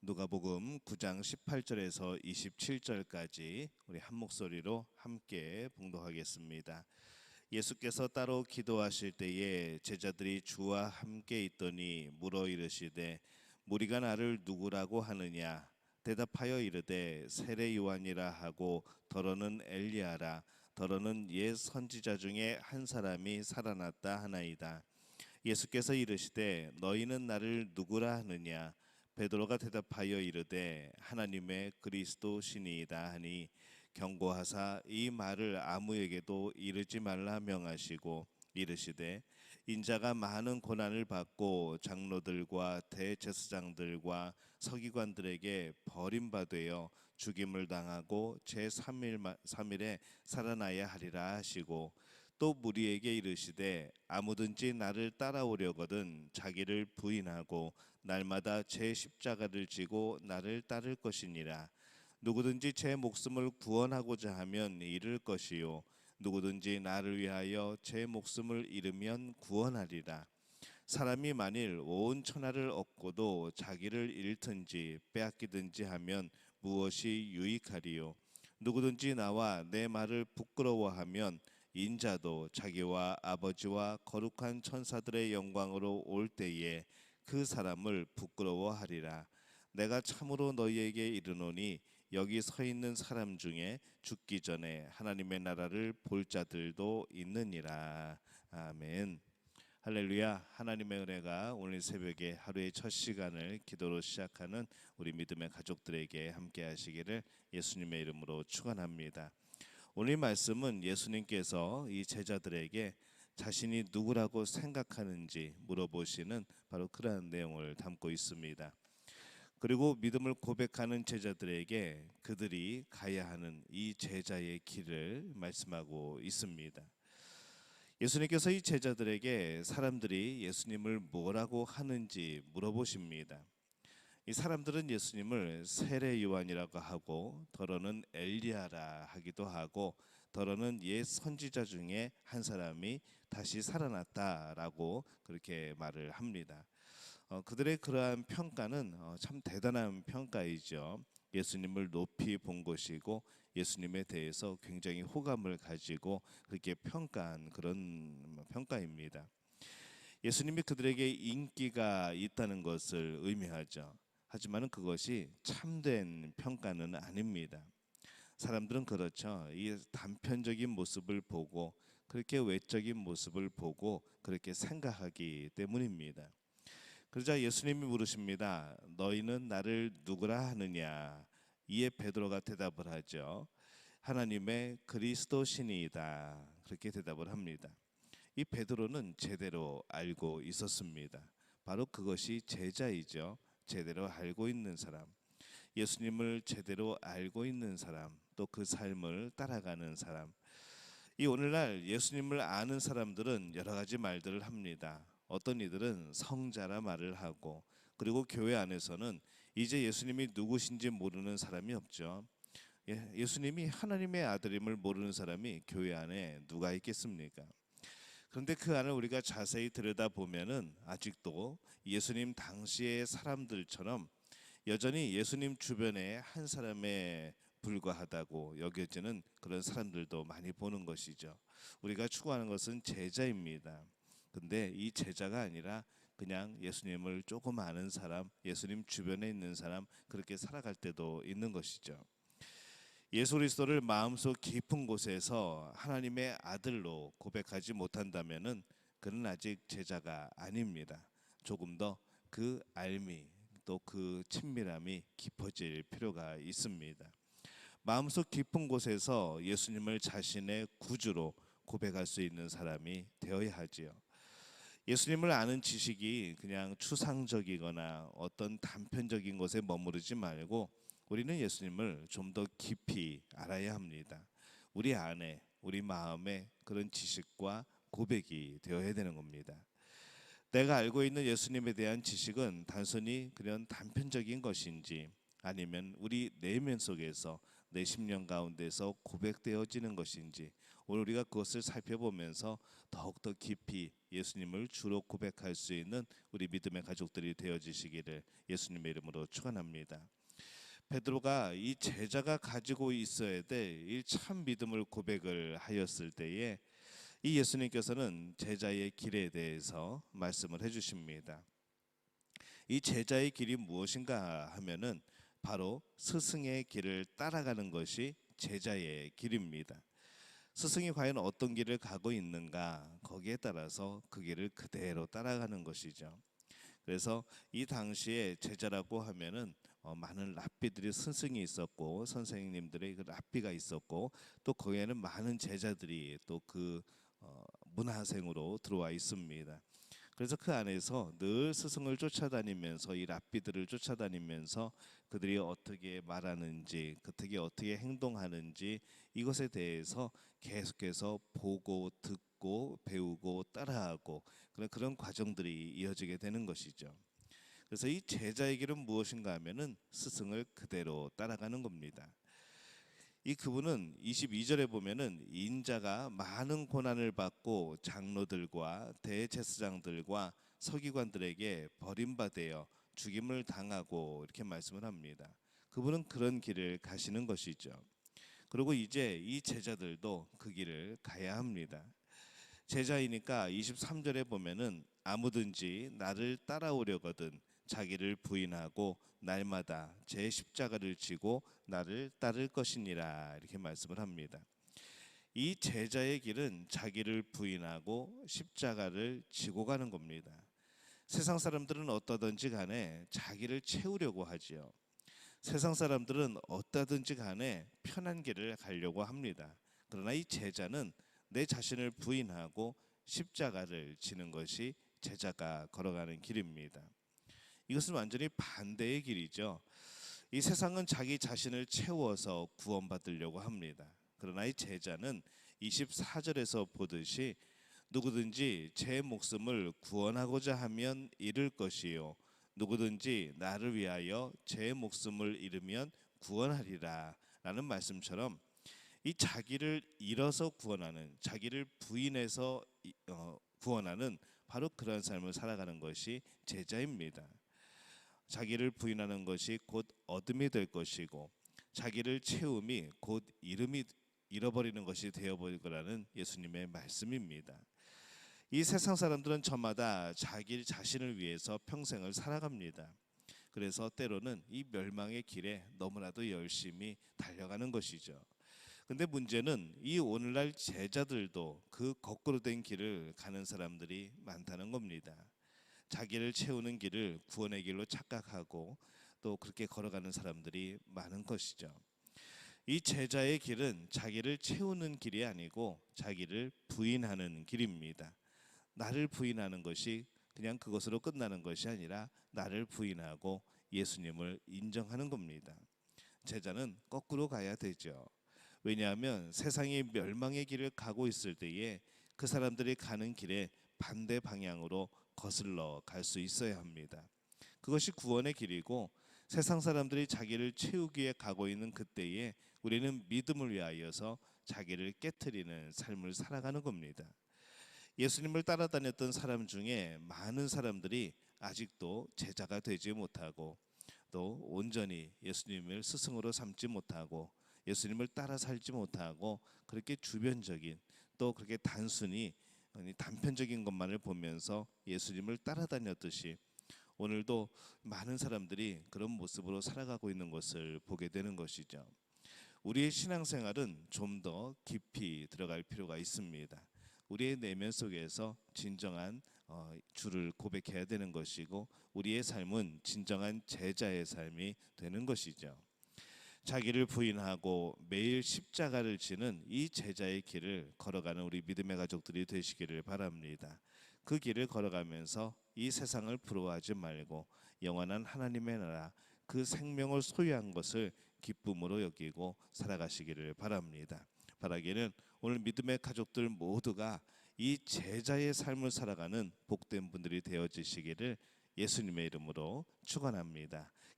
누가복음 9장 18절에서 27절까지 우리 한 목소리로 함께 봉독하겠습니다. 예수께서 따로 기도하실 때에 제자들이 주와 함께 있더니 물어 이르시되 무리가 나를 누구라고 하느냐? 대답하여 이르되 세례 요한이라 하고 더러는 엘리야라 더러는 옛 선지자 중에 한 사람이 살아났다 하나이다. 예수께서 이르시되 너희는 나를 누구라 하느냐? 베드로가 대답하여 이르되 하나님의 그리스도시니이다 하니 경고하사 이 말을 아무에게도 이르지 말라 명하시고 이르시되 인자가 많은 고난을 받고 장로들과 대제사장들과 서기관들에게 버림받되어 죽임을 당하고 제3일에 살아나야 하리라 하시고 또 무리에게 이르시되 아무든지 나를 따라오려거든 자기를 부인하고 날마다 제 십자가를 지고 나를 따를 것이니라. 누구든지 제 목숨을 구원하고자 하면 잃을 것이요 누구든지 나를 위하여 제 목숨을 잃으면 구원하리라. 사람이 만일 온 천하를 얻고도 자기를 잃든지 빼앗기든지 하면 무엇이 유익하리요? 누구든지 나와 내 말을 부끄러워하면 인자도 자기와 아버지와 거룩한 천사들의 영광으로 올 때에 그 사람을 부끄러워하리라. 내가 참으로 너희에게 이르노니 여기 서 있는 사람 중에 죽기 전에 하나님의 나라를 볼 자들도 있느니라. 아멘. 할렐루야. 하나님의 은혜가 오늘 새벽에 하루의 첫 시간을 기도로 시작하는 우리 믿음의 가족들에게 함께 하시기를 예수님의 이름으로 축원합니다. 오늘 말씀은 예수님께서 이 제자들에게 자신이 누구라고 생각하는지 물어보시는 바로 그러한 내용을 담고 있습니다. 그리고 믿음을 고백하는 제자들에게 그들이 가야 하는 이 제자의 길을 말씀하고 있습니다. 예수님께서 이 제자들에게 사람들이 예수님을 뭐라고 하는지 물어보십니다. 이 사람들은 예수님을 세례 요한이라고 하고 더러는 엘리야라 하기도 하고 더러는 옛 선지자 중에 한 사람이 다시 살아났다라고 그렇게 말을 합니다. 그들의 그러한 평가는 참 대단한 평가이죠. 예수님을 높이 본 것이고 예수님에 대해서 굉장히 호감을 가지고 그렇게 평가한 그런 평가입니다. 예수님이 그들에게 인기가 있다는 것을 의미하죠. 하지만 그것이 참된 평가는 아닙니다. 사람들은 그렇죠. 이 단편적인 모습을 보고 그렇게 외적인 모습을 보고 그렇게 생각하기 때문입니다. 그러자 예수님이 물으십니다. 너희는 나를 누구라 하느냐? 이에 베드로가 대답을 하죠. 하나님의 그리스도시니이다. 그렇게 대답을 합니다. 이 베드로는 제대로 알고 있었습니다. 바로 그것이 제자이죠. 제대로 알고 있는 사람, 예수님을 제대로 알고 있는 사람, 또 그 삶을 따라가는 사람. 이 오늘날 예수님을 아는 사람들은 여러 가지 말들을 합니다. 어떤 이들은 성자라 말을 하고, 그리고 교회 안에서는 이제 예수님이 누구신지 모르는 사람이 없죠. 예수님이 하나님의 아들임을 모르는 사람이 교회 안에 누가 있겠습니까? 그런데 그 안을 우리가 자세히 들여다보면은 아직도 예수님 당시의 사람들처럼 여전히 예수님 주변에 한 사람에 불과하다고 여겨지는 그런 사람들도 많이 보는 것이죠. 우리가 추구하는 것은 제자입니다. 근데 이 제자가 아니라 그냥 예수님을 조금 아는 사람, 예수님 주변에 있는 사람, 그렇게 살아갈 때도 있는 것이죠. 예수 그리스도를 마음속 깊은 곳에서 하나님의 아들로 고백하지 못한다면은 그는 아직 제자가 아닙니다. 조금 더 그 알미 또 그 친밀함이 깊어질 필요가 있습니다. 마음속 깊은 곳에서 예수님을 자신의 구주로 고백할 수 있는 사람이 되어야 하지요. 예수님을 아는 지식이 그냥 추상적이거나 어떤 단편적인 것에 머무르지 말고 우리는 예수님을 좀 더 깊이 알아야 합니다. 우리 안에, 우리 마음에 그런 지식과 고백이 되어야 되는 겁니다. 내가 알고 있는 예수님에 대한 지식은 단순히 그런 단편적인 것인지 아니면 우리 내면 속에서 내 심령 가운데서 고백되어지는 것인지 오늘 우리가 그것을 살펴보면서 더욱더 깊이 예수님을 주로 고백할 수 있는 우리 믿음의 가족들이 되어지시기를 예수님의 이름으로 축원합니다. 베드로가 이 제자가 가지고 있어야 될 이 참 믿음을 고백을 하였을 때에 이 예수님께서는 제자의 길에 대해서 말씀을 해주십니다. 이 제자의 길이 무엇인가 하면은 바로 스승의 길을 따라가는 것이 제자의 길입니다. 스승이 과연 어떤 길을 가고 있는가, 거기에 따라서 그 길을 그대로 따라가는 것이죠. 그래서 이 당시에 제자라고 하면은 많은 랍비들이 스승이 있었고 선생님들의 그 랍비가 있었고 또 거기에는 많은 제자들이 또 그 문화생으로 들어와 있습니다. 그래서 그 안에서 늘 스승을 쫓아다니면서 이 랍비들을 쫓아다니면서 그들이 어떻게 말하는지, 그들이 어떻게 행동하는지 이것에 대해서 계속해서 보고 듣고 배우고 따라하고 그런 과정들이 이어지게 되는 것이죠. 그래서 이 제자의 길은 무엇인가 하면은 스승을 그대로 따라가는 겁니다. 이 그분은 22절에 보면은 인자가 많은 고난을 받고 장로들과 대제사장들과 서기관들에게 버림받아 죽임을 당하고 이렇게 말씀을 합니다. 그분은 그런 길을 가시는 것이죠. 그리고 이제 이 제자들도 그 길을 가야 합니다. 제자이니까 23절에 보면은 아무든지 나를 따라오려거든 자기를 부인하고 날마다 제 십자가를 지고 나를 따를 것이니라 이렇게 말씀을 합니다. 이 제자의 길은 자기를 부인하고 십자가를 지고 가는 겁니다. 세상 사람들은 어떠든지 간에 자기를 채우려고 하지요. 세상 사람들은 어떠든지 간에 편한 길을 가려고 합니다. 그러나 이 제자는 내 자신을 부인하고 십자가를 지는 것이 제자가 걸어가는 길입니다. 이것은 완전히 반대의 길이죠. 이 세상은 자기 자신을 채워서 구원받으려고 합니다. 그러나 이 제자는 24절에서 보듯이 누구든지 제 목숨을 구원하고자 하면 잃을 것이요 누구든지 나를 위하여 제 목숨을 잃으면 구원하리라 라는 말씀처럼 이 자기를 잃어서 구원하는, 자기를 부인해서 구원하는 바로 그런 삶을 살아가는 것이 제자입니다. 자기를 부인하는 것이 곧 얻음이 될 것이고 자기를 채움이 곧 이름이 잃어버리는 것이 되어버릴 거라는 예수님의 말씀입니다. 이 세상 사람들은 저마다 자기 자신을 위해서 평생을 살아갑니다. 그래서 때로는 이 멸망의 길에 너무나도 열심히 달려가는 것이죠. 근데 문제는 이 오늘날 제자들도 그 거꾸로 된 길을 가는 사람들이 많다는 겁니다. 자기를 채우는 길을 구원의 길로 착각하고 또 그렇게 걸어가는 사람들이 많은 것이죠. 이 제자의 길은 자기를 채우는 길이 아니고 자기를 부인하는 길입니다. 나를 부인하는 것이 그냥 그것으로 끝나는 것이 아니라 나를 부인하고 예수님을 인정하는 겁니다. 제자는 거꾸로 가야 되죠. 왜냐하면 세상이 멸망의 길을 가고 있을 때에 그 사람들이 가는 길에 반대 방향으로 거슬러 갈 수 있어야 합니다. 그것이 구원의 길이고 세상 사람들이 자기를 채우기 위해 가고 있는 그때에 우리는 믿음을 위하여서 자기를 깨트리는 삶을 살아가는 겁니다. 예수님을 따라다녔던 사람 중에 많은 사람들이 아직도 제자가 되지 못하고 또 온전히 예수님을 스승으로 삼지 못하고 예수님을 따라 살지 못하고 그렇게 주변적인 또 그렇게 단순히 단편적인 것만을 보면서 예수님을 따라다녔듯이 오늘도 많은 사람들이 그런 모습으로 살아가고 있는 것을 보게 되는 것이죠. 우리의 신앙생활은 좀 더 깊이 들어갈 필요가 있습니다. 우리의 내면 속에서 진정한 주를 고백해야 되는 것이고 우리의 삶은 진정한 제자의 삶이 되는 것이죠. 자기를 부인하고 매일 십자가를 지는 이 제자의 길을 걸어가는 우리 믿음의 가족들이 되시기를 바랍니다. 그 길을 걸어가면서 이 세상을 부러워하지 말고 영원한 하나님의 나라 그 생명을 소유한 것을 기쁨으로 여기고 살아가시기를 바랍니다. 바라기는 오늘 믿음의 가족들 모두가 이 제자의 삶을 살아가는 복된 분들이 되어지시기를 예수님의 이름으로 축원합니다.